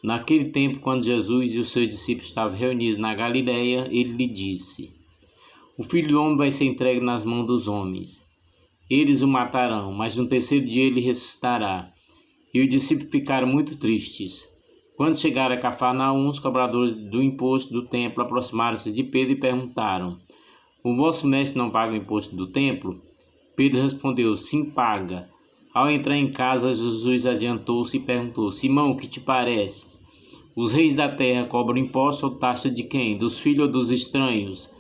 Naquele tempo, quando Jesus e os seus discípulos estavam reunidos na Galileia, ele lhe disse: O Filho do Homem vai ser entregue nas mãos dos homens. Eles o matarão, mas no terceiro dia ele ressuscitará. E os discípulos ficaram muito tristes. Quando chegaram a Cafarnaum, os cobradores do imposto do templo aproximaram-se de Pedro e perguntaram: O vosso mestre não paga o imposto do templo? Pedro respondeu: Sim, paga. Ao entrar em casa, Jesus adiantou-se e perguntou: Simão, que te parece? Os reis da terra cobram imposto ou taxa de quem? Dos filhos ou dos estranhos?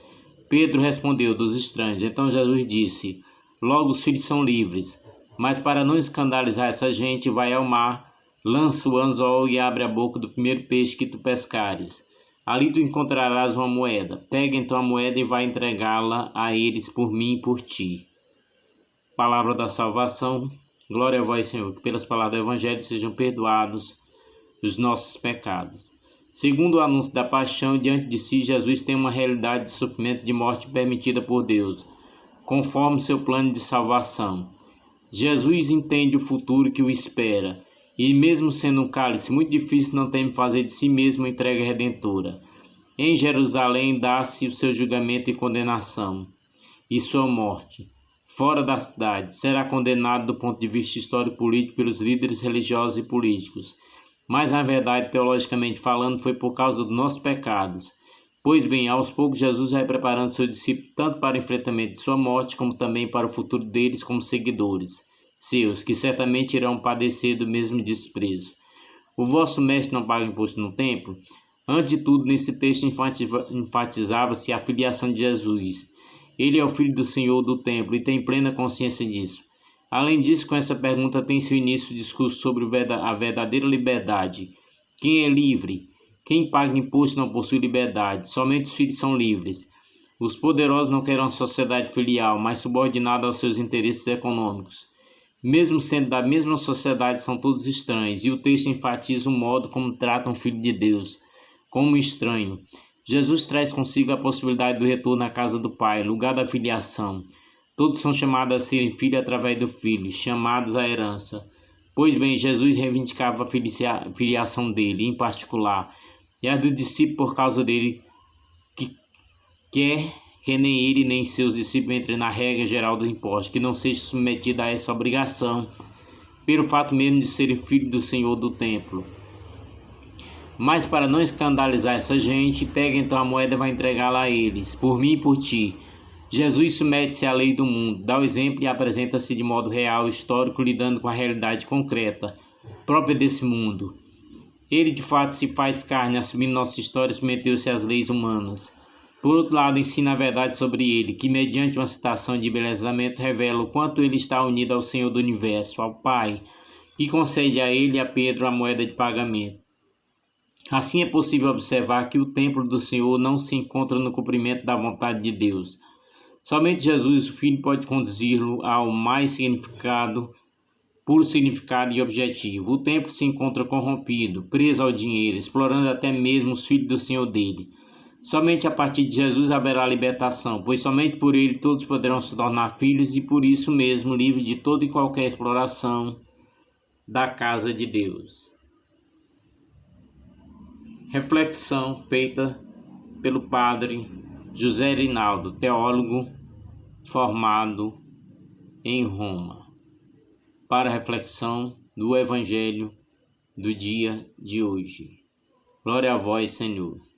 Pedro respondeu: Dos estranhos. Então Jesus disse: Logo os filhos são livres. Mas para não escandalizar essa gente, vai ao mar, lança o anzol e abre a boca do primeiro peixe que tu pescares. Ali tu encontrarás uma moeda. Pega então a moeda e vai entregá-la a eles por mim e por ti. Palavra da salvação. Glória a vós, Senhor, que pelas palavras do Evangelho sejam perdoados os nossos pecados. Segundo o anúncio da paixão, diante de si, Jesus tem uma realidade de sofrimento de morte permitida por Deus, conforme seu plano de salvação. Jesus entende o futuro que o espera, e mesmo sendo um cálice muito difícil, não teme fazer de si mesmo uma entrega redentora. Em Jerusalém dá-se o seu julgamento e condenação, e sua morte. Fora da cidade, será condenado do ponto de vista histórico-político pelos líderes religiosos e políticos. Mas, na verdade, teologicamente falando, foi por causa dos nossos pecados. Pois bem, aos poucos, Jesus vai preparando seus discípulos tanto para o enfrentamento de sua morte, como também para o futuro deles como seguidores seus, que certamente irão padecer do mesmo desprezo. O vosso mestre não paga imposto no templo? Antes de tudo, nesse texto enfatizava-se a filiação de Jesus. Ele é o Filho do Senhor do templo e tem plena consciência disso. Além disso, com essa pergunta tem seu início o discurso sobre a verdadeira liberdade. Quem é livre? Quem paga imposto não possui liberdade, somente os filhos são livres. Os poderosos não querem uma sociedade filial, mas subordinada aos seus interesses econômicos. Mesmo sendo da mesma sociedade, são todos estranhos, e o texto enfatiza o modo como tratam o Filho de Deus, como estranho. Jesus traz consigo a possibilidade do retorno à casa do Pai, lugar da filiação. Todos são chamados a serem filhos através do Filho, chamados à herança. Pois bem, Jesus reivindicava a filiação dele, em particular, e a do discípulo por causa dele, que quer que nem ele nem seus discípulos entrem na regra geral do imposto, que não seja submetido a essa obrigação, pelo fato mesmo de serem filhos do Senhor do templo. Mas para não escandalizar essa gente, pega então a moeda e vai entregá-la a eles, por mim e por ti. Jesus submete-se à lei do mundo, dá o exemplo e apresenta-se de modo real, histórico, lidando com a realidade concreta, própria desse mundo. Ele de fato se faz carne, assumindo nossa história e submeteu-se às leis humanas. Por outro lado, ensina a verdade sobre ele, que mediante uma citação de embelezamento revela o quanto ele está unido ao Senhor do Universo, ao Pai, que concede a ele e a Pedro a moeda de pagamento. Assim é possível observar que o templo do Senhor não se encontra no cumprimento da vontade de Deus. Somente Jesus, o Filho, pode conduzi-lo ao mais puro significado e objetivo. O templo se encontra corrompido, preso ao dinheiro, explorando até mesmo os filhos do Senhor dele. Somente a partir de Jesus haverá libertação, pois somente por ele todos poderão se tornar filhos e por isso mesmo livres de toda e qualquer exploração da casa de Deus. Reflexão feita pelo padre José Rinaldo, teólogo formado em Roma, para a reflexão do Evangelho do dia de hoje. Glória a vós, Senhor.